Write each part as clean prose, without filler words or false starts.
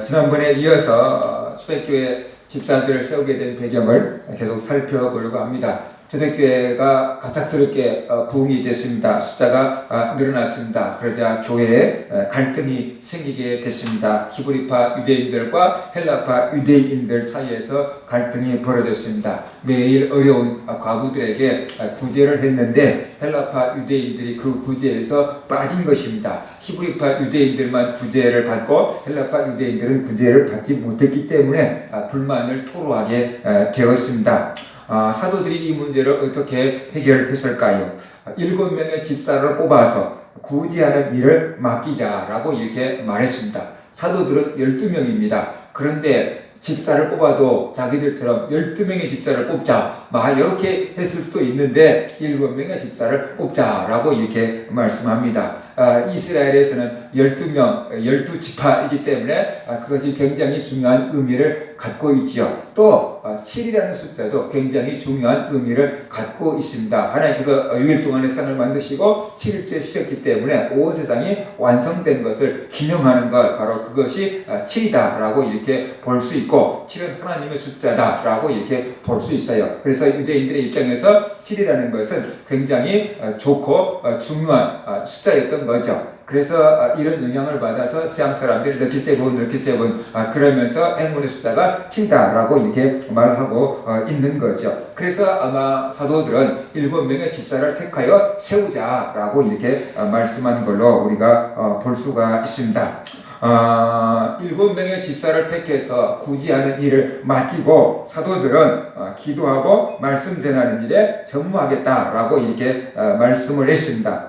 지난번에 이어서 초대교회 집사들을 세우게 된 배경을 계속 살펴보려고 합니다. 초대교회가 갑작스럽게 부흥이 됐습니다. 숫자가 늘어났습니다. 그러자 교회에 갈등이 생기게 됐습니다. 히브리파 유대인들과 헬라파 유대인들 사이에서 갈등이 벌어졌습니다. 매일 어려운 과부들에게 구제를 했는데 헬라파 유대인들이 그 구제에서 빠진 것입니다. 히브리파 유대인들만 구제를 받고 헬라파 유대인들은 구제를 받지 못했기 때문에 불만을 토로하게 되었습니다. 사도들이 이 문제를 어떻게 해결했을까요? 7명의 집사를 뽑아서 구제하는 일을 맡기자라고 이렇게 말했습니다. 사도들은 12명입니다. 그런데 집사를 뽑아도 자기들처럼 12명의 집사를 뽑자 이렇게 했을 수도 있는데 7명의 집사를 뽑자라고 이렇게 말씀합니다. 이스라엘에서는 12명, 12지파이기 때문에 그것이 굉장히 중요한 의미를 갖고 있지요. 또 7이라는 숫자도 굉장히 중요한 의미를 갖고 있습니다. 하나님께서 6일 동안의 세상을 만드시고 7일째 쉬셨기 때문에 온 세상이 완성된 것을 기념하는 것, 바로 그것이 7이다라고 이렇게 볼 수 있고 7은 하나님의 숫자다라고 이렇게 볼 수 있어요. 그래서 유대인들의 입장에서 7이라는 것은 굉장히 좋고 중요한 숫자였던 거죠. 그래서 이런 영향을 받아서 서양 사람들이 럭키 세븐 그러면서 행운의 숫자가 7다라고 이렇게 말하고 있는 거죠. 그래서 아마 사도들은 7명의 집사를 택하여 세우자라고 이렇게 말씀한 걸로 우리가 볼 수가 있습니다. 7명의 집사를 택해서 구제하는 일을 맡기고 사도들은 기도하고 말씀 전하는 일에 전무하겠다라고 이렇게 말씀을 했습니다.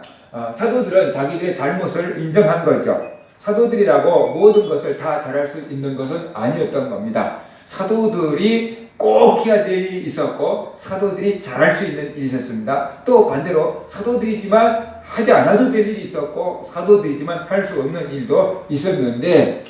사도들은 자기들의 잘못을 인정한 거죠. 사도들이라고 모든 것을 다 잘할 수 있는 것은 아니었던 겁니다. 사도들이 꼭 해야 될 일이 있었고 사도들이 잘할 수 있는 일이 있었습니다. 또 반대로 사도들이지만 하지 않아도 될 일이 있었고 사도들이지만 할 수 없는 일도 있었는데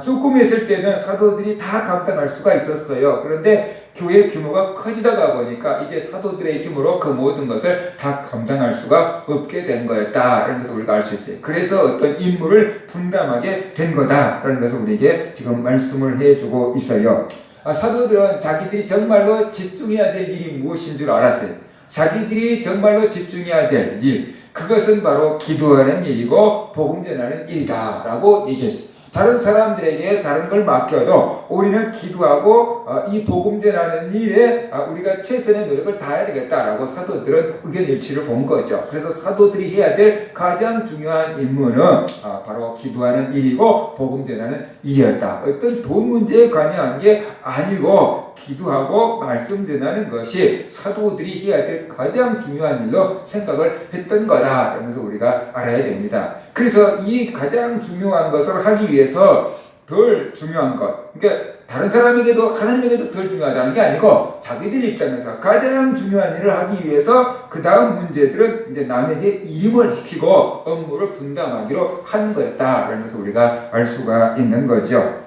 조금 했을 때는 사도들이 다 감당할 수가 있었어요. 그런데 교회 규모가 커지다가 보니까 이제 사도들의 힘으로 그 모든 것을 다 감당할 수가 없게 된 거였다라는 것을 우리가 알 수 있어요. 그래서 어떤 임무를 분담하게 된 거다라는 것을 우리에게 지금 말씀을 해주고 있어요. 사도들은 자기들이 정말로 집중해야 될 일이 무엇인 줄 알았어요. 자기들이 정말로 집중해야 될 일, 그것은 바로 기도하는 일이고 복음 전하는 일이다라고 얘기했어요. 다른 사람들에게 다른 걸 맡겨도 우리는 기도하고 이 복음 전하는 일에 우리가 최선의 노력을 다해야 되겠다라고 사도들은 의견 일치를 본 거죠. 그래서 사도들이 해야 될 가장 중요한 임무는 바로 기도하는 일이고 복음 전하는 일이었다. 어떤 돈 문제에 관여한 게 아니고 기도하고 말씀 전하는 것이 사도들이 해야 될 가장 중요한 일로 생각을 했던 거다. 그러면서 우리가 알아야 됩니다. 그래서 이 가장 중요한 것을 하기 위해서 덜 중요한 것, 그러니까 다른 사람에게도 하나님에게도 덜 중요하다는 게 아니고 자기들 입장에서 가장 중요한 일을 하기 위해서 그 다음 문제들은 이제 남에게 일임을 시키고 업무를 분담하기로 한 거였다라는 것을 우리가 알 수가 있는 거죠.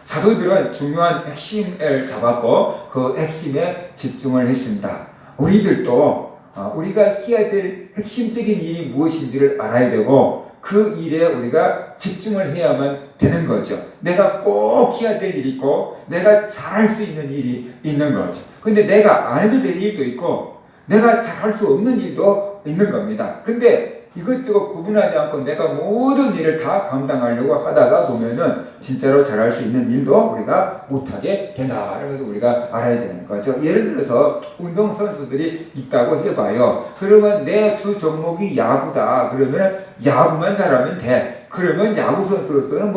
사도들은 중요한 핵심을 잡았고 그 핵심에 집중을 했습니다. 우리들도 우리가 해야 될 핵심적인 일이 무엇인지를 알아야 되고 그 일에 우리가 집중을 해야만 되는 거죠. 내가 꼭 해야 될 일이 있고 내가 잘할 수 있는 일이 있는 거죠. 근데 내가 안 해도 될 일도 있고 내가 잘할 수 없는 일도 있는 겁니다. 근데 이것저것 구분하지 않고 내가 모든 일을 다 감당하려고 하다가 보면은 진짜로 잘할 수 있는 일도 우리가 못하게 된다. 그래서 우리가 알아야 되는 거죠. 예를 들어서 운동선수들이 있다고 해봐요. 그러면 내 주 종목이 야구다. 그러면 야구만 잘하면 돼. 그러면 야구 선수로서는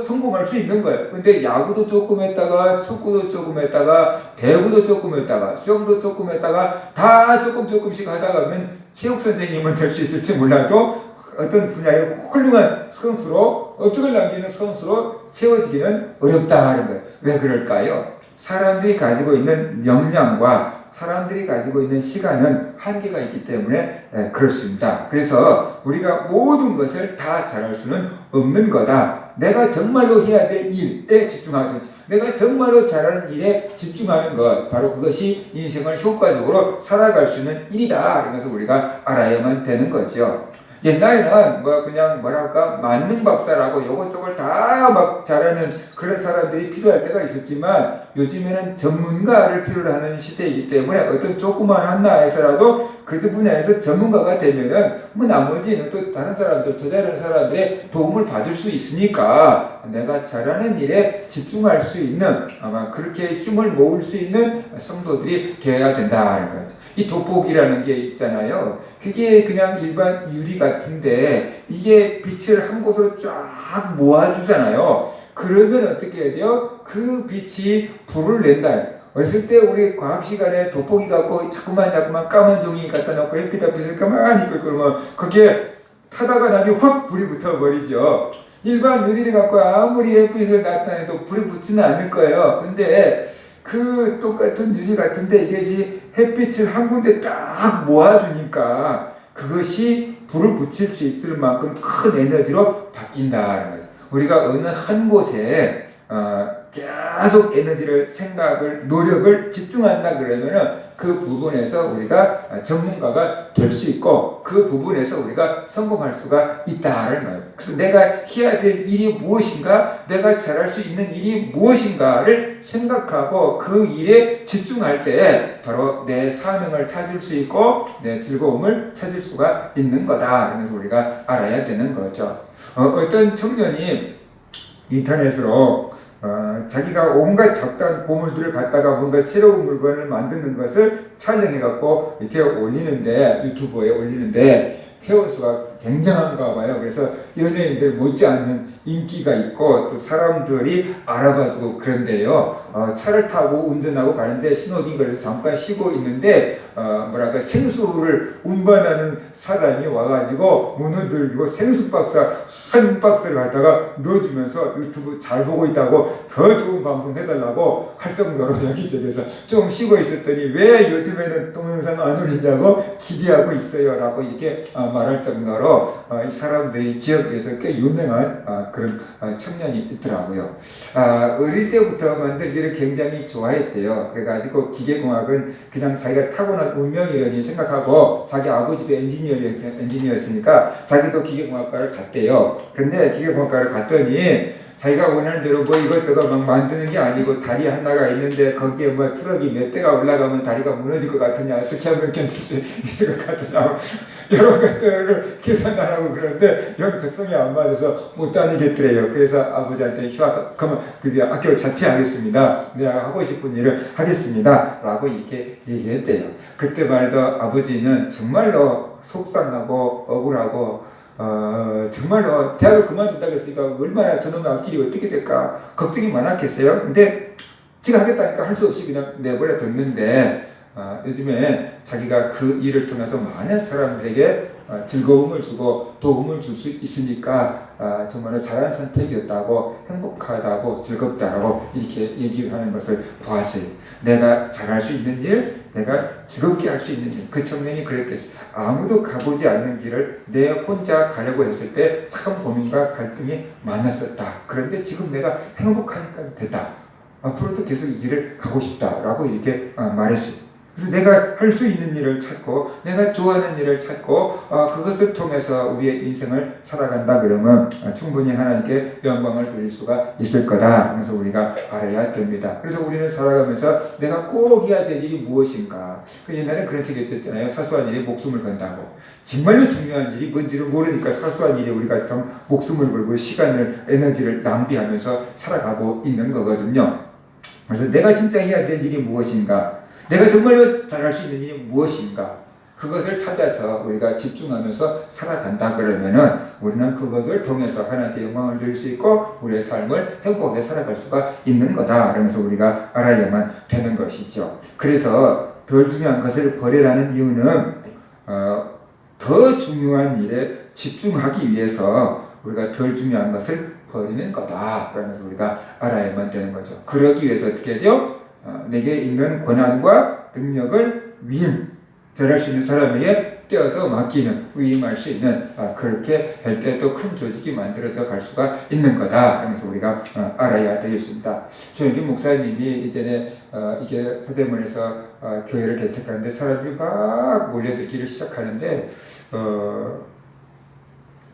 성공할 수 있는 거예요. 근데 야구도 조금 했다가, 축구도 조금 했다가, 배구도 조금 했다가, 수영도 조금 했다가, 다 조금씩 하다 가면 체육 선생님은 될 수 있을지 몰라도 어떤 분야의 훌륭한 선수로, 업적을 남기는 선수로 세워지기는 어렵다는 거예요. 왜 그럴까요? 사람들이 가지고 있는 역량과 사람들이 가지고 있는 시간은 한계가 있기 때문에 그렇습니다. 그래서 우리가 모든 것을 다 잘할 수는 없는 거다. 내가 정말로 해야 될 일에 집중하든지 내가 정말로 잘하는 일에 집중하는 것, 바로 그것이 인생을 효과적으로 살아갈 수 있는 일이다. 그러면서 우리가 알아야만 되는 거죠. 옛날에는 뭐 그냥 뭐랄까 만능 박사라고 요것저것 다 막 잘하는 그런 사람들이 필요할 때가 있었지만 요즘에는 전문가를 필요로 하는 시대이기 때문에 어떤 조그만 나라에서라도 그 분야에서 전문가가 되면은 뭐 나머지는 또 다른 사람들 더 잘하는 사람들의 도움을 받을 수 있으니까 내가 잘하는 일에 집중할 수 있는 아마 그렇게 힘을 모을 수 있는 성도들이 되어야 된다는 거죠. 이 돋보기라는 게 있잖아요. 그게 그냥 일반 유리 같은데 이게 빛을 한 곳으로 쫙 모아주잖아요. 그러면 어떻게 해야 돼요? 그 빛이 불을 낸다. 어렸을 때 우리 과학 시간에 돋보기 갖고 자꾸만 까만 종이 갖다 놓고 햇빛 앞에서 가만히 있고 그러면 그게 타다가 나중에 확 불이 붙어버리죠. 일반 유리를 갖고 아무리 햇빛을 나타내도 불이 붙지는 않을 거예요. 근데 그 똑같은 유리 같은데 이것이 햇빛을 한 군데 딱 모아주니까 그것이 불을 붙일 수 있을 만큼 큰 에너지로 바뀐다는 거죠. 우리가 어느 한 곳에 계속 에너지를, 생각을, 노력을 집중한다 그러면은 그 부분에서 우리가 전문가가 될 수 있고 그 부분에서 우리가 성공할 수가 있다는 거예요. 그래서 내가 해야 될 일이 무엇인가, 내가 잘할 수 있는 일이 무엇인가를 생각하고 그 일에 집중할 때 바로 내 사명을 찾을 수 있고 내 즐거움을 찾을 수가 있는 거다. 그래서 우리가 알아야 되는 거죠. 어떤 청년이 인터넷으로 자기가 온갖 잡다한 고물들을 갖다가 뭔가 새로운 물건을 만드는 것을 촬영해갖고 이렇게 올리는데, 유튜브에 올리는데, 회원수가 굉장한가 봐요. 그래서 연예인들 못지않는 인기가 있고 또 사람들이 알아봐주고 그런데요. 차를 타고 운전하고 가는데 신호등 걸려서 잠깐 쉬고 있는데 뭐랄까 생수를 운반하는 사람이 와가지고 문을 들고 생수 박스 한 박스를 갖다가 넣어주면서 유튜브 잘 보고 있다고 더 좋은 방송 해달라고 할 정도로 여기저기서 좀 쉬고 있었더니 왜 요즘에는 동영상 안 올리냐고 기대하고 있어요 라고 이렇게 말할 정도로 이 사람들이 지역에서 꽤 유명한 그런 청년이 있더라고요. 어릴 때부터 만들기를 굉장히 좋아했대요. 그래가지고 기계공학은 그냥 자기가 타고난 운명이라니 생각하고 자기 아버지도 엔지니어였으니까 자기도 기계공학과를 갔대요. 그런데 기계공학과를 갔더니 자기가 원하는 대로 뭐 이것저것 막 만드는 게 아니고 다리 하나가 있는데 거기에 뭐 트럭이 몇 대가 올라가면 다리가 무너질 것 같으냐, 어떻게 하면 견딜 수 있을 것 같으냐, 여러 것들을 계산하라고 그러는데 영 적성이 안 맞아서 못 다니겠더래요. 그래서 아버지한테 휴학, 그러면 그게 학교 자퇴하겠습니다. 내가 하고 싶은 일을 하겠습니다. 라고 이렇게 얘기했대요. 그때만 해도 아버지는 정말로 속상하고 억울하고 정말로 대학을 그만둔다고 했으니까 얼마나 저놈의 앞길이 어떻게 될까 걱정이 많았겠어요. 근데 지가 하겠다니까 할 수 없이 그냥 내버려 뒀는데 요즘에 자기가 그 일을 통해서 많은 사람들에게 즐거움을 주고 도움을 줄 수 있으니까 정말 잘한 선택이었다고, 행복하다고, 즐겁다라고 이렇게 얘기를 하는 것을 보았어요. 내가 잘할 수 있는 일, 내가 즐겁게 할 수 있는 일. 그 청년이 그랬겠어요. 아무도 가보지 않는 길을 내 혼자 가려고 했을 때 참 고민과 갈등이 많았었다. 그런데 지금 내가 행복하니까 됐다. 앞으로도 계속 이 길을 가고 싶다라고 이렇게 말했어요. 그래서 내가 할 수 있는 일을 찾고 내가 좋아하는 일을 찾고 그것을 통해서 우리의 인생을 살아간다 그러면 충분히 하나님께 영광을 드릴 수가 있을 거다. 그래서 우리가 알아야 됩니다. 그래서 우리는 살아가면서 내가 꼭 해야 될 일이 무엇인가. 옛날에 그런 책이 있었잖아요. 사소한 일에 목숨을 건다고. 정말로 중요한 일이 뭔지를 모르니까 사소한 일에 우리가 좀 목숨을 걸고 시간을, 에너지를 낭비하면서 살아가고 있는 거거든요. 그래서 내가 진짜 해야 될 일이 무엇인가, 내가 정말로 잘할 수 있는 일이 무엇인가, 그것을 찾아서 우리가 집중하면서 살아간다 그러면은 우리는 그것을 통해서 하나님께 영광을 드릴 수 있고 우리의 삶을 행복하게 살아갈 수가 있는 거다. 그러면서 우리가 알아야만 되는 것이죠. 그래서 덜 중요한 것을 버리라는 이유는 더 중요한 일에 집중하기 위해서 우리가 덜 중요한 것을 버리는 거다. 그러면서 우리가 알아야만 되는 거죠. 그러기 위해서 어떻게 해야 돼요? 내게 있는 권한과 능력을 잘할 수 있는 사람에게 떼어서 맡기는, 위임할 수 있는 그렇게 할 때 또 큰 조직이 만들어져 갈 수가 있는 거다. 그래서 우리가 알아야 되겠습니다. 조영균 목사님이 이전에 이게 서대문에서 교회를 개척하는데 사람들이 막 몰려들기를 시작하는데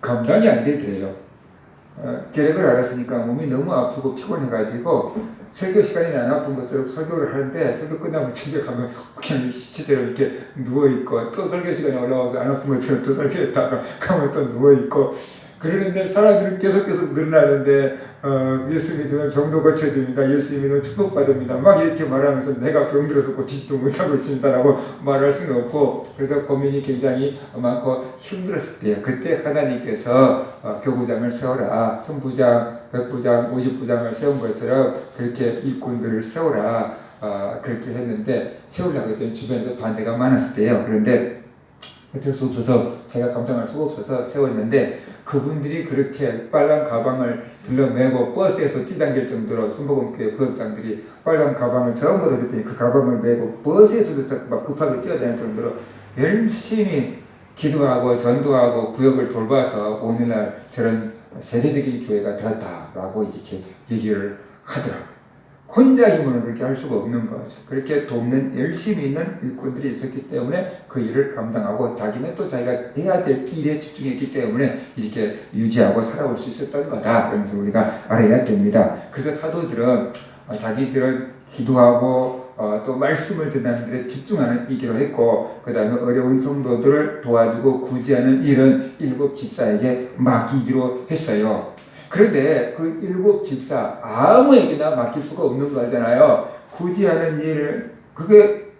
감당이 안 되더래요. 계획을 알았으니까 몸이 너무 아프고 피곤해가지고 설교 시간이 안 아픈 것처럼 설교를 하는데 설교 끝나면 집에 가면 그냥 시체대로 이렇게 누워있고 또 설교 시간에 올라와서 안 아픈 것처럼 또 설교했다가 가면 또 누워있고 그러는데 사람들은 계속 늘어나는데 예수 믿으면 병도 고쳐집니다. 예수 믿으면 축복받습니다. 막 이렇게 말하면서 내가 병들어서 고치지도 못하고 있습니다라고 말할 수는 없고 그래서 고민이 굉장히 많고 힘들었을 때요. 그때 하나님께서 교구장을 세워라. 1000부장, 100부장, 50부장을 세운 것처럼 그렇게 일꾼들을 세워라. 그렇게 했는데 세우려고 했더니 주변에서 반대가 많았을 때요. 그런데 어쩔 수 없어서 제가 감당할 수가 없어서 세웠는데 그분들이 그렇게 빨간 가방을 들러매고 버스에서 뛰당길 정도로 순복음교회 부역장들이 빨간 가방을 처음 얻었더니 그 가방을 메고 버스에서도 막 급하게 뛰어다닐 정도로 열심히 기도하고 전도하고 구역을 돌봐서 오늘날 저런 세계적인 교회가 되었다라고 이렇게 얘기를 하더라고요. 혼자 힘으로 그렇게 할 수가 없는 거죠. 그렇게 돕는 열심히 있는 일꾼들이 있었기 때문에 그 일을 감당하고 자기는 또 자기가 해야 될 일에 집중했기 때문에 이렇게 유지하고 살아올 수 있었던 거다. 그러면서 우리가 알아야 됩니다. 그래서 사도들은 자기들은 기도하고 또 말씀을 전하는 데 집중하는 이기로 했고 그 다음에 어려운 성도들을 도와주고 구제하는 일은 7 집사에게 맡기기로 했어요. 그런데 그 7 집사 아무에게나 맡길 수가 없는 거잖아요. 구제하는 일, 그게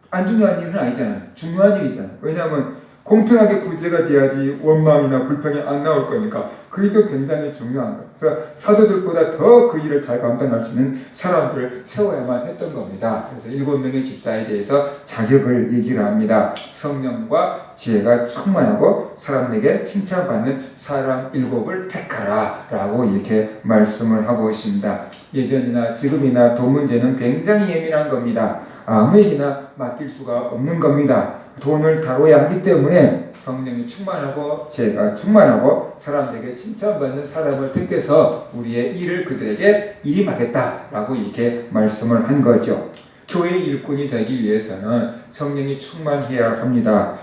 안 중요한 일은 아니잖아요. 중요한 일이잖아요. 왜냐하면 공평하게 구제가 돼야지 원망이나 불평이 안 나올 거니까 그게 굉장히 중요한 거예요. 그래서 사도들보다 더 그 일을 잘 감당할 수 있는 사람들을 세워야만 했던 겁니다. 그래서 7명의 집사에 대해서 자격을 얘기를 합니다. 성령과 지혜가 충만하고 사람에게 칭찬받는 사람 7을 택하라 라고 이렇게 말씀을 하고 있습니다. 예전이나 지금이나 돈 문제는 굉장히 예민한 겁니다. 아무에게나 맡길 수가 없는 겁니다. 돈을 다뤄야 하기 때문에 성령이 충만하고 지혜가 충만하고 사람들에게 칭찬받는 사람을 택해서 우리의 일을 그들에게 일임하겠다라고 이렇게 말씀을 한 거죠. 교회 일꾼이 되기 위해서는 성령이 충만해야 합니다.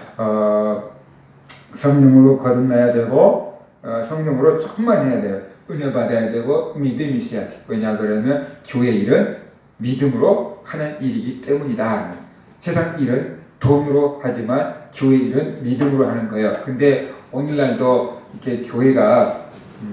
성령으로 거듭나야 되고 성령으로 충만해야 돼요. 은혜 받아야 되고 믿음이 있어야 돼요. 왜냐 그러면 교회 일은 믿음으로 하는 일이기 때문이다. 세상 일은 돈으로 하지만 교회 일은 믿음으로 하는 거예요. 근데 오늘날도 이렇게 교회가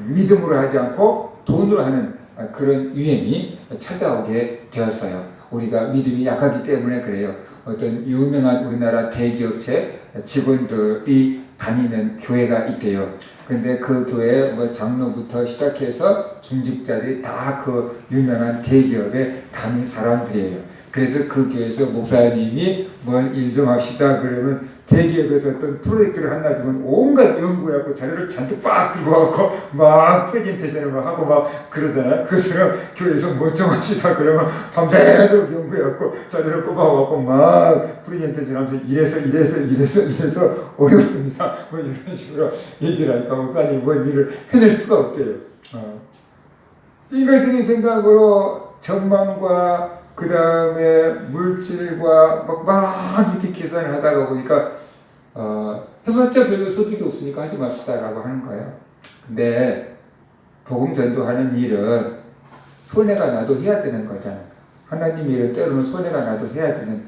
믿음으로 하지 않고 돈으로 하는 그런 유행이 찾아오게 되었어요. 우리가 믿음이 약하기 때문에 그래요. 어떤 유명한 우리나라 대기업체 직원들이 다니는 교회가 있대요. 근데 그 교회 뭐 장로부터 시작해서 중직자들이 다 그 유명한 대기업에 다닌 사람들이에요. 그래서 그 교회에서 목사님이 뭔 일 좀 합시다 그러면 대기업에서 어떤 프로젝트를 한다 주면 온갖 연구해갖고 자료를 잔뜩 빡 들고 와갖고 막 프레젠테이션을 막 하고 막 그러잖아요. 그래서 교회에서 뭐 좀 합시다 그러면 밤새도록 연구해갖고 자료를 뽑아갖고 막 프레젠테이션 하면서 이래서 어렵습니다. 뭐 이런 식으로 얘기를 하니까 목사님이 뭔 일을 해낼 수가 없대요. 인간적인 생각으로 전망과 그 다음에 물질과 막 이렇게 계산을 하다가 보니까 해봤자 별로 소득이 없으니까 하지 맙시다라고 하는 거예요. 근데 복음 전도하는 일은 손해가 나도 해야 되는 거잖아요. 하나님 일은 때로는 손해가 나도 해야 되는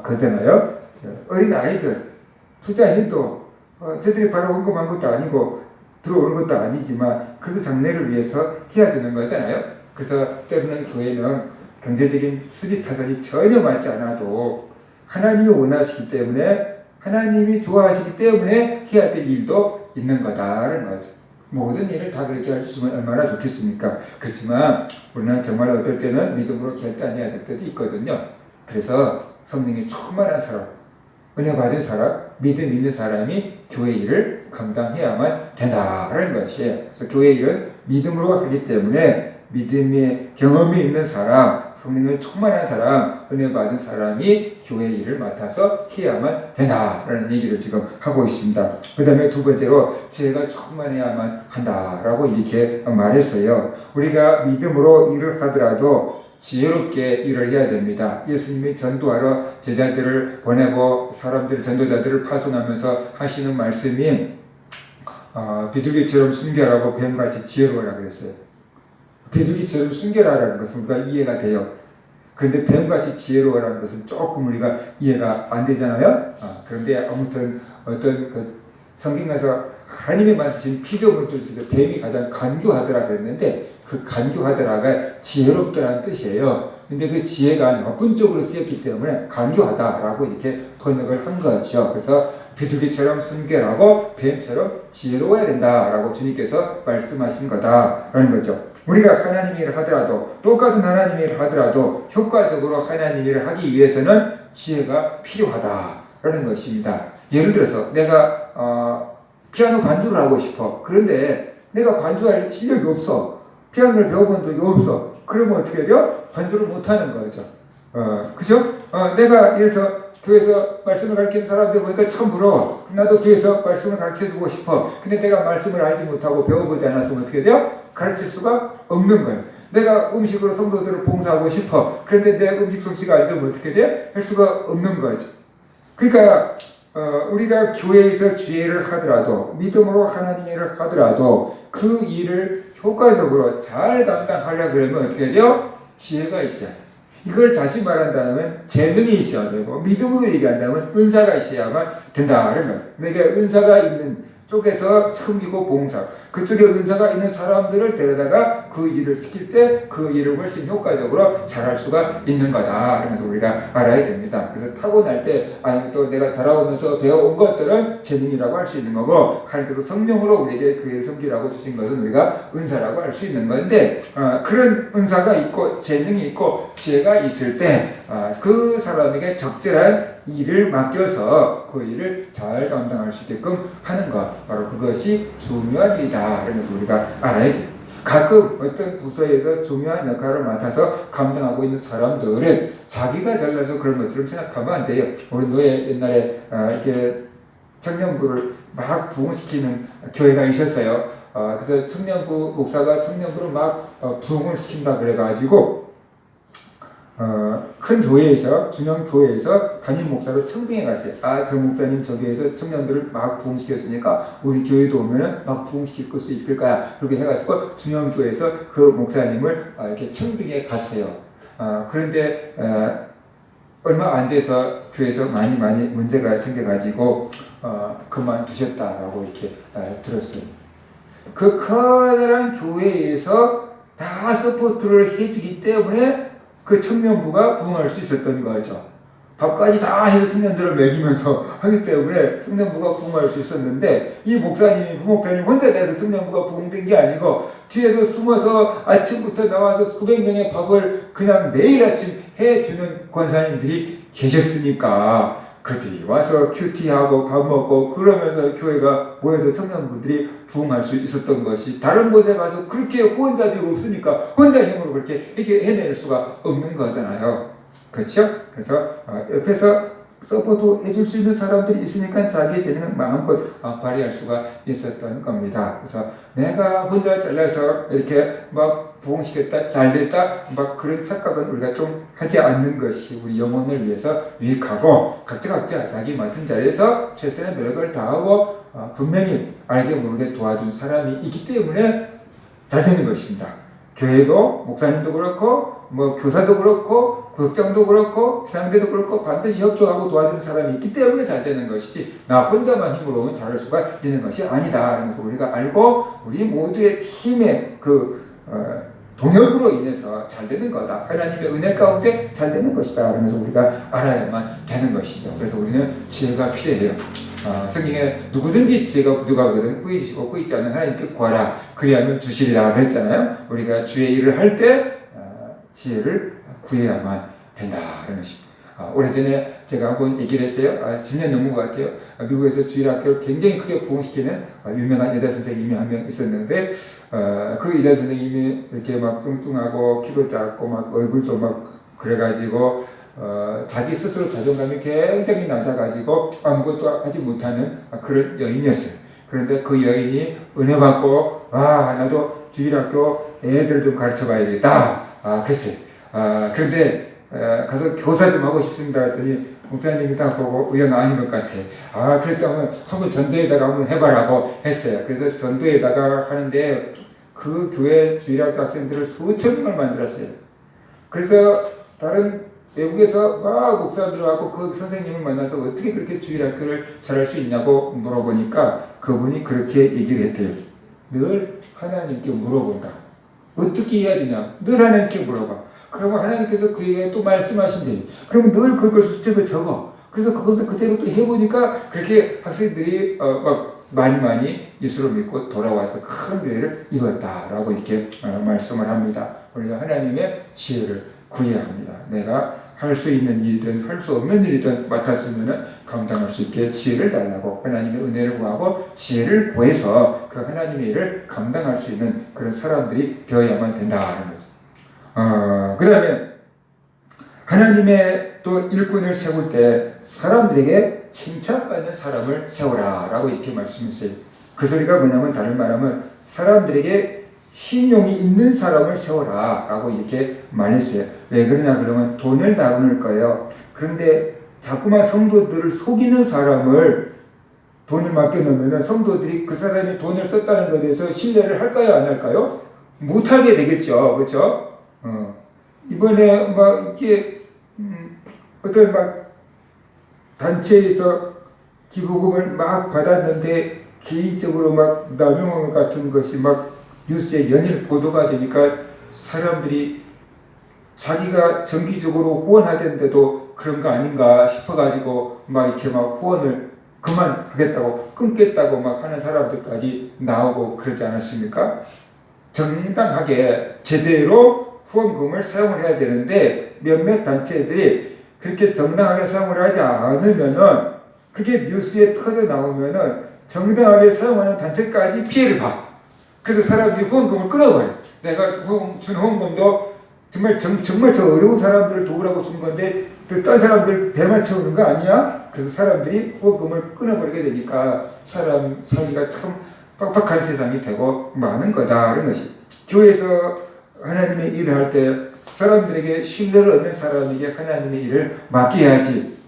거잖아요. 어린 아이들 투자해도 저들이 바로 헌금한 것도 아니고 들어오는 것도 아니지만 그래도 장래를 위해서 해야 되는 거잖아요. 그래서 때로는 교회는 경제적인 수지타산이 전혀 맞지 않아도 하나님이 원하시기 때문에 하나님이 좋아하시기 때문에 해야 될 일도 있는 거다라는 거죠. 모든 일을 다 그렇게 할 수 있으면 얼마나 좋겠습니까? 그렇지만 우리는 정말 어떨 때는 믿음으로 결단해야 될 때도 있거든요. 그래서 성령이 충만한 사람, 은혜 받은 사람, 믿음 있는 사람이 교회 일을 감당해야만 된다라는 것이에요. 그래서 교회 일은 믿음으로 하기 때문에 믿음의 경험이 있는 사람, 성령을 충만한 사람, 은혜 받은 사람이 교회 일을 맡아서 해야만 된다라는 얘기를 지금 하고 있습니다. 그 다음에 두 번째로 지혜가 충만해야만 한다라고 이렇게 말했어요. 우리가 믿음으로 일을 하더라도 지혜롭게 일을 해야 됩니다. 예수님이 전도하러 제자들을 보내고 사람들, 전도자들을 파송하면서 하시는 말씀이 비둘기처럼 순결하고 뱀같이 지혜로워라 그랬어요. 비둘기처럼 순결하라는 것은 우리가 이해가 돼요. 그런데 뱀같이 지혜로워라는 것은 조금 우리가 이해가 안 되잖아요. 그런데 아무튼 어떤 그 성경에서 하나님이 만드신 피조물들 중에서 뱀이 가장 간교하더라 그랬는데 그 간교하더라가 지혜롭더라는 뜻이에요. 근데 그 지혜가 나쁜 쪽으로 쓰였기 때문에 간교하다라고 이렇게 번역을 한 거죠. 그래서 비둘기처럼 순결하고 뱀처럼 지혜로워야 된다라고 주님께서 말씀하신 거다라는 거죠. 우리가 하나님 일을 하더라도 똑같은 하나님 일을 하더라도 효과적으로 하나님 일을 하기 위해서는 지혜가 필요하다라는 것입니다. 예를 들어서 내가 피아노 반주를 하고 싶어. 그런데 내가 반주할 실력이 없어. 피아노를 배워본 적이 없어. 그러면 어떻게 해요? 반주를 못하는 거죠. 그죠? 내가 예를 들어 교회에서 말씀을 가르치는 사람들 보니까 참 부러워. 나도 교회에서 말씀을 가르쳐주고 싶어. 근데 내가 말씀을 알지 못하고 배워보지 않았으면 어떻게 돼요? 가르칠 수가 없는 거예요. 내가 음식으로 성도들을 봉사하고 싶어. 그런데 내 음식 솜씨가 안 좋으면 어떻게 돼? 할 수가 없는 거죠. 그러니까 우리가 교회에서 주일을 하더라도 믿음으로 하나님 일을 하더라도 그 일을 효과적으로 잘 감당하려고 그러면 어떻게 돼요? 지혜가 있어야 돼요. 이걸 다시 말한다면 재능이 있어야 되고 믿음으로 얘기한다면 은사가 있어야만 된다는 거죠. 내게 은사가 있는 쪽에서 섬기고 봉사, 그쪽에 은사가 있는 사람들을 데려다가 그 일을 시킬 때 그 일을 훨씬 효과적으로 잘할 수가 있는 거다. 그래서 우리가 알아야 됩니다. 그래서 타고날 때 아니면 또 내가 자라오면서 배워온 것들은 재능이라고 할 수 있는 거고 하나님께서 성령으로 우리에게 그 일을 섬기라고 주신 것은 우리가 은사라고 할 수 있는 건데 그런 은사가 있고 재능이 있고 지혜가 있을 때 그 사람에게 적절한 일을 맡겨서 그 일을 잘 감당할 수 있게끔 하는 것, 바로 그것이 중요한 일이다. 그래서 우리가 알아야 돼요. 가끔 어떤 부서에서 중요한 역할을 맡아서 감당하고 있는 사람들은 자기가 잘나서 그런 것처럼 생각하면 안 돼요. 우리 노예 옛날에 이렇게 청년부를 막 부흥시키는 교회가 있었어요. 그래서 청년부 목사가 청년부를 막 부흥을 시킨다 그래가지고 큰 교회에서 중형 교회에서 담임 목사로 청빙해 갔어요. 저 목사님 저 교회에서 청년들을 막 부흥시켰으니까 우리 교회도 오면은 막 부흥시킬 수 있을 거야. 그렇게 해가지고 중형 교회에서 그 목사님을 이렇게 청빙해 갔어요. 그런데 얼마 안 돼서 교회에서 많이 문제가 생겨가지고 그만두셨다라고 이렇게 들었어요. 그 커다란 교회에서 다 서포트를 해주기 때문에 그 청년부가 부흥할 수 있었던 거죠. 밥까지 다 해서 청년들을 먹이면서 하기 때문에 청년부가 부흥할 수 있었는데 이 목사님이 부목사님 혼자 돼서 청년부가 부흥된 게 아니고 뒤에서 숨어서 아침부터 나와서 수백 명의 밥을 그냥 매일 아침 해주는 권사님들이 계셨으니까 그들이 와서 큐티하고 밥 먹고 그러면서 교회가 모여서 청년부들이 부흥할 수 있었던 것이 다른 곳에 가서 그렇게 후원자들이 없으니까 혼자 힘으로 그렇게 이렇게 해낼 수가 없는 거잖아요. 그렇죠? 그래서 옆에서 서포트 해줄 수 있는 사람들이 있으니까 자기의 재능을 마음껏 발휘할 수가 있었던 겁니다. 그래서 내가 혼자 잘라서 이렇게 막 부흥시켰다, 잘됐다, 막 그런 착각은 우리가 좀 하지 않는 것이 우리 영혼을 위해서 유익하고 각자 자기 맡은 자리에서 최선의 노력을 다하고 분명히 알게 모르게 도와준 사람이 있기 때문에 잘 되는 것입니다. 교회도 목사님도 그렇고 뭐 교사도 그렇고 국장도 그렇고 사양대도 그렇고 반드시 협조하고 도와주는 사람이 있기 때문에 잘 되는 것이지 나 혼자만 힘으로는 잘할 수가 있는 것이 아니다. 그래서 우리가 알고 우리 모두의 팀의 동역으로 인해서 잘 되는 거다. 하나님의 은혜 가운데 잘 되는 것이다. 그래서 우리가 알아야만 되는 것이죠. 그래서 우리는 지혜가 필요해요. 성경에 누구든지 지혜가 부족하거든 꾸짖으시고 꾸짖지 않는 하나님께 구하라 그리하면 주시리라 그랬잖아요. 우리가 주의 일을 할 때 지혜를 구해야만 된다 그런 것입니다. 오래전에 제가 한번 얘기를 했어요. 10년 넘은 것 같아요. 미국에서 주일학교를 굉장히 크게 부흥시키는 유명한 여자 선생님이 한 명 있었는데 그 여자 선생님이 이렇게 막 뚱뚱하고 키도 작고 막 얼굴도 막 그래가지고 자기 스스로 자존감이 굉장히 낮아가지고 아무것도 하지 못하는 그런 여인이었어요. 그런데 그 여인이 은혜 받고 나도 주일학교 애들 좀 가르쳐 봐야겠다 그랬어요. 그런데 가서 교사 좀 하고 싶습니다 했더니 목사님이 딱 보고 의형 아닌 것 같아. 그랬다면 한번 전도에다가 한번 해봐라고 했어요. 그래서 전도에다가 하는데 그 교회 주일학교 학생들을 수천 명을 만들었어요. 그래서 다른 외국에서 막 목사들하고 그 선생님을 만나서 어떻게 그렇게 주일학교를 잘할 수 있냐고 물어보니까 그분이 그렇게 얘기를 했대요. 늘 하나님께 물어본다. 어떻게 해야 되냐? 늘 하나님께 물어봐. 그러면 하나님께서 그에게 또 말씀하신대요. 그러면 늘 그걸 수첩에 적어. 그래서 그것을 그대로 또 해보니까 그렇게 학생들이 막 많이 예수를 믿고 돌아와서 큰 교회를 이뤘다라고 이렇게 말씀을 합니다. 우리가 하나님의 지혜를 구해야 합니다. 내가 할 수 있는 일이든 할 수 없는 일이든 맡았으면 감당할 수 있게 지혜를 달라고 하나님의 은혜를 구하고 지혜를 구해서 그 하나님의 일을 감당할 수 있는 그런 사람들이 되어야만 된다는 거죠. 그 다음에 하나님의 또 일꾼을 세울 때 사람들에게 칭찬받는 사람을 세우라 라고 이렇게 말씀했어요. 그 소리가 뭐냐면 다른 말하면 사람들에게 신용이 있는 사람을 세워라 라고 이렇게 말했어요. 왜 그러냐 그러면 돈을 나눌 거예요. 그런데 자꾸만 성도들을 속이는 사람을 돈을 맡겨놓으면 성도들이 그 사람이 돈을 썼다는 것에 대해서 신뢰를 할까요 안 할까요? 못하게 되겠죠. 그렇죠? 이번에 막 이게 어떤 막 단체에서 기부금을 막 받았는데 개인적으로 막 남용 같은 것이 막 뉴스에 연일 보도가 되니까 사람들이 자기가 정기적으로 후원하던데도 그런 거 아닌가 싶어가지고 막 이렇게 막 후원을 그만하겠다고 끊겠다고 막 하는 사람들까지 나오고 그러지 않았습니까? 정당하게 제대로 후원금을 사용을 해야 되는데 몇몇 단체들이 그렇게 정당하게 사용을 하지 않으면은 그게 뉴스에 터져 나오면은 정당하게 사용하는 단체까지 피해를 봐. 그래서 사람들이 후원금을 끊어버려. 내가 준 후원금도 정말 저 어려운 사람들을 도우라고 준 건데 또 딴 사람들 배만 채우는 거 아니야? 그래서 사람들이 후원금을 끊어버리게 되니까 사람 살기가 참 빡빡한 세상이 되고 많은 거다라는 것이. 교회에서 하나님의 일을 할 때 사람들에게 신뢰를 얻는 사람에게 하나님의 일을 맡겨야지.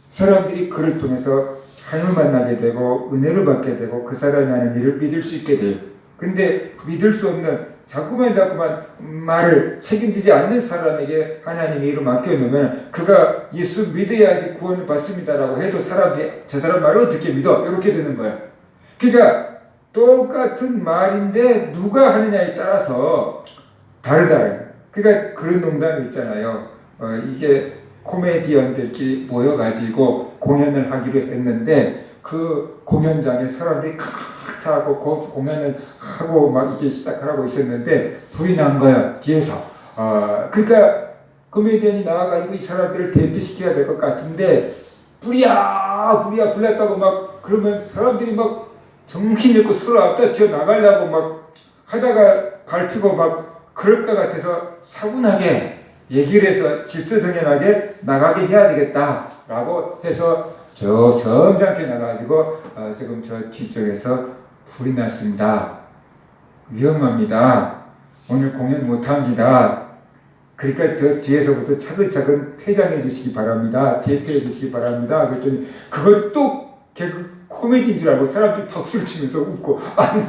사람들이 그를 통해서 하나님을 만나게 되고 은혜를 받게 되고 그 사람이 하는 일을 믿을 수 있게 돼요. 근데 믿을 수 없는 자꾸만 말을 책임지지 않는 사람에게 하나님의 일을 맡겨놓으면 그가 예수 믿어야지 구원을 받습니다라고 해도 사람들이 저 사람 말을 어떻게 믿어? 이렇게 되는 거예요. 그러니까 똑같은 말인데 누가 하느냐에 따라서 다르다. 그러니까 그런 농담이 있잖아요. 이게 코미디언들끼리 모여가지고 공연을 하기로 했는데 그 공연장에 사람들이 칵 차고 그 공연을 하고 막 이렇게 시작하라고 있었는데 불이 난 거야 뒤에서. 그러니까 코미디언이 나와가지고 이 사람들을 대피시켜야 될 것 같은데 불이야 불났다고 막 그러면 사람들이 막 정신 잃고 서로 앞다 튀어 나가려고 막 하다가 밟히고 막 그럴 것 같아서 차분하게 얘기를 해서 질서정연하게 나가게 해야 되겠다라고 해서 저 점잖게 나가가지고 지금 저 뒤쪽에서 불이 났습니다. 위험합니다. 오늘 공연 못합니다. 그러니까 저 뒤에서부터 차근차근 퇴장해 주시기 바랍니다. 대피해 주시기 바랍니다. 그랬더니 그것도 개그 코미디인 줄 알고 사람들이 박수를 치면서 웃고 안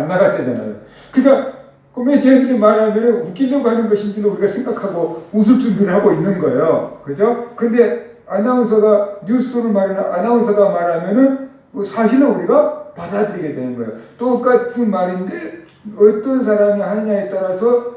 나갔다잖아요. 그러니까 코미디언들이 말하면 웃기려고 하는 것인지도 우리가 생각하고 웃을 준비를 하고 있는 거예요. 그죠? 근데 아나운서가 뉴스를 말하는 아나운서가 말하면은 사실은 우리가 받아들이게 되는 거예요. 똑같은 말인데 어떤 사람이 하느냐에 따라서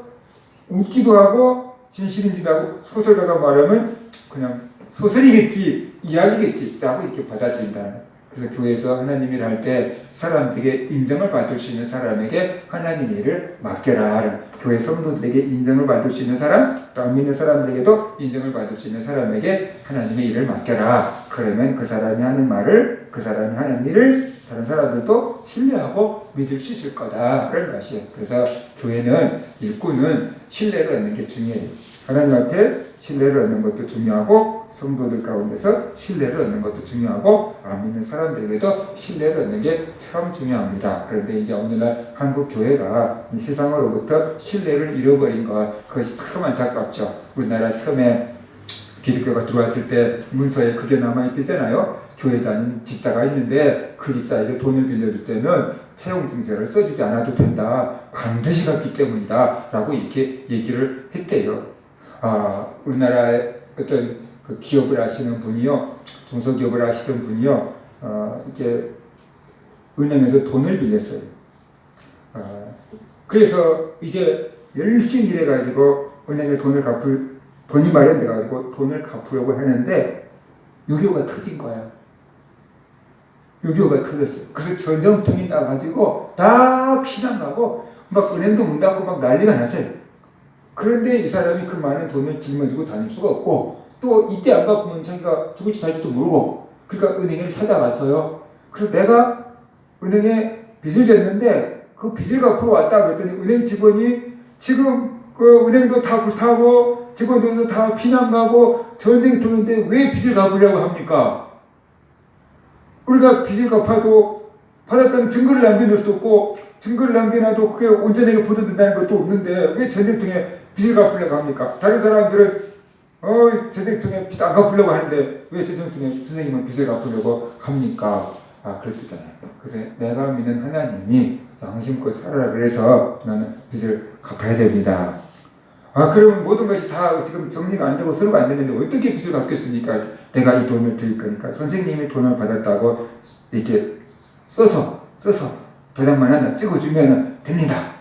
웃기도 하고 진실인지도 하고 소설가가 말하면 그냥 소설이겠지 이야기겠지 라고 이렇게 받아들인다는 거예요. 그래서 교회에서 하나님 일을 할 때 사람들에게 인정을 받을 수 있는 사람에게 하나님 일을 맡겨라. 교회 성도들에게 인정을 받을 수 있는 사람, 또 안 믿는 사람들에게도 인정을 받을 수 있는 사람에게 하나님의 일을 맡겨라. 그러면 그 사람이 하는 말을, 그 사람이 하는 일을 다른 사람들도 신뢰하고 믿을 수 있을 거다라는 것이에요. 그래서 교회는 일꾼은 신뢰를 얻는 게 중요해요. 하나님 앞에 신뢰를 얻는 것도 중요하고 성도들 가운데서 신뢰를 얻는 것도 중요하고 안 믿는 사람들에게도 신뢰를 얻는 게 참 중요합니다. 그런데 이제 오늘날 한국 교회가 이 세상으로부터 신뢰를 잃어버린 것, 그것이 참 안타깝죠. 우리나라 처음에 기독교가 들어왔을 때 문서에 그게 남아있잖아요. 교회 다닌 집사가 있는데 그 집사에게 돈을 빌려줄 때는 채용 증서를 써주지 않아도 된다. 반드시 갚기 때문이다. 라고 이렇게 얘기를 했대요. 우리나라의 어떤 그 기업을 하시는 분이요. 중소기업을 하시던 분이요. 이렇게 은행에서 돈을 빌렸어요. 그래서 이제 열심히 일해가지고 은행에 돈이 마련돼가지고 돈을 갚으려고 하는데 6.25가 터진 거야. 6.25가 터졌어요. 그래서 전쟁통이 나가지고 다 피난가고 막 은행도 문 닫고 막 난리가 났어요. 그런데 이 사람이 그 많은 돈을 짊어지고 다닐 수가 없고 또 이때 안 갚으면 자기가 죽을지 살지도 모르고 그러니까 은행을 찾아갔어요. 그래서 내가 은행에 빚을 졌는데 그 빚을 갚으러 왔다 그랬더니 은행 직원이 지금 그 은행도 다 불타고 직원들도 다 피난가고 전쟁통인데 왜 빚을 갚으려고 합니까? 우리가 빚을 갚아도 받았다는 증거를 남겨놓을 수도 없고 증거를 남겨놔도 그게 온전하게 보존된다는 것도 없는데 왜 전쟁통에 빚을 갚으려고 합니까? 다른 사람들은 전쟁통에 빚 안 갚으려고 하는데 왜 전쟁통에 선생님은 빚을 갚으려고 합니까? 그랬잖아요. 그래서 내가 믿는 하나님이 양심껏 살아라 그래서 나는 빚을 갚아야 됩니다. 그러면 모든 것이 다 지금 정리가 안 되고 서로가 안 되는데 어떻게 빚을 갚겠습니까? 내가 이 돈을 드릴 거니까 선생님이 돈을 받았다고 이렇게 써서 도장만 하나 찍어주면 됩니다.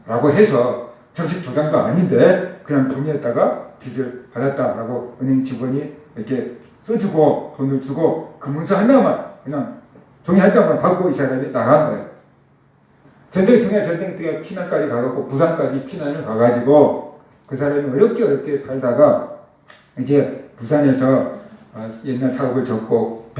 라고 해서 정식 도장도 아닌데 그냥 종이에다가 빚을 받았다라고 은행 직원이 이렇게 써주고 돈을 주고 그 문서 하나만 그냥 종이 한 장만 받고 이 사람이 나간 거예요. 전쟁통에 피난까지 가갖고 부산까지 피난을 가가지고 그 사람이 어렵게 살다가 이제 부산에서 옛날 사업을 접고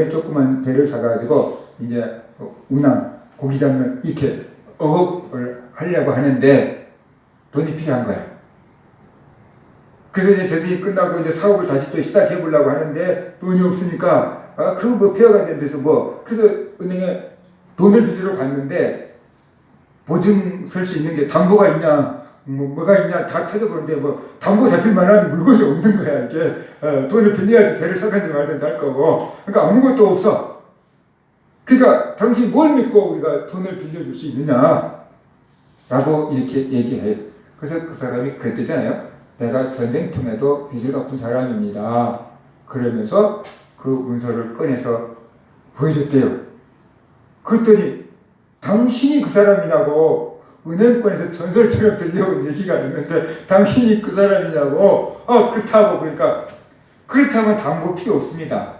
조그만 배를 사가지고 이제 운항 고기 잡는 이렇게 어업을 하려고 하는데 돈이 필요한 거야. 그래서 이제 저들이 끝나고 이제 사업을 다시 또 시작해 보려고 하는데 돈이 없으니까 그 폐허가 된 데서 그래서 은행에 돈을 빌리러 갔는데 보증 설 수 있는 게 담보가 있냐 뭐가 있냐 다 찾아보는데 담보 잡힐 만한 물건이 없는 거야. 이게 돈을 빌려야지 배를 사든지 말든지 할 거고 그러니까 아무것도 없어. 그러니까 당신 뭘 믿고 우리가 돈을 빌려줄 수 있느냐 라고 이렇게 얘기해요. 그래서 그 사람이 그랬대잖아요. 내가 전쟁통에도 빚을 갚은 사람입니다. 그러면서 그 문서를 꺼내서 보여줬대요. 그랬더니 당신이 그 사람이냐고 은행권에서 전설처럼 들려온 얘기가 있는데 당신이 그 사람이냐고 그렇다고 그러니까 그렇다면 담보 필요 없습니다.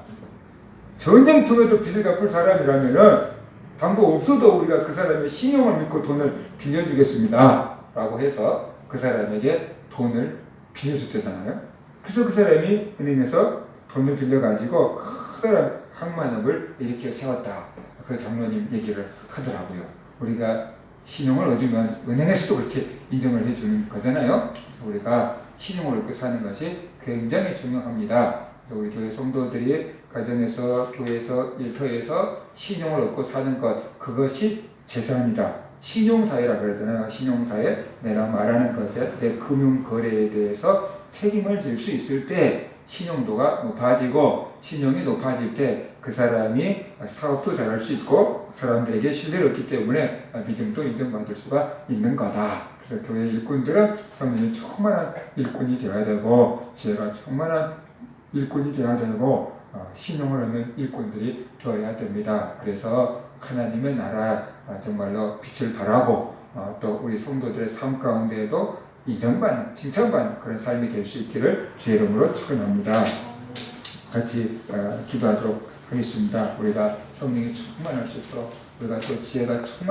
전쟁통에도 빚을 갚을 사람이라면은 담보 없어도 우리가 그 사람의 신용을 믿고 돈을 빌려주겠습니다. 라고 해서 그 사람에게 돈을 빌려줬잖아요. 그래서 그 사람이 은행에서 돈을 빌려가지고 커다란 항만업을 이렇게 세웠다. 그 장로님 얘기를 하더라고요. 우리가 신용을 얻으면 은행에서도 그렇게 인정을 해주는 거잖아요. 그래서 우리가 신용을 얻고 사는 것이 굉장히 중요합니다. 그래서 우리 교회 성도들이 가정에서, 교회에서, 일터에서 신용을 얻고 사는 것, 그것이 재산이다. 신용사회라 그러잖아요. 신용사회. 내가 말하는 것에 내 금융거래에 대해서 책임을 질 수 있을 때 신용도가 높아지고 신용이 높아질 때 그 사람이 사업도 잘할 수 있고 사람들에게 신뢰를 얻기 때문에 믿음도 인정받을 수가 있는 거다. 그래서 교회 일꾼들은 성령이 충만한 일꾼이 되어야 되고 지혜가 충만한 일꾼이 되어야 되고 신용을 얻는 일꾼들이 되어야 됩니다. 그래서 하나님의 나라 정말로 빛을 발하고 또 우리 성도들의 삶 가운데에도 인정받는, 칭찬받는 그런 삶이 될 수 있기를 주의 이름으로 축원합니다. 같이 기도하도록 하겠습니다. 우리가 성령이 충만할 수 있도록 우리가 또 지혜가 충만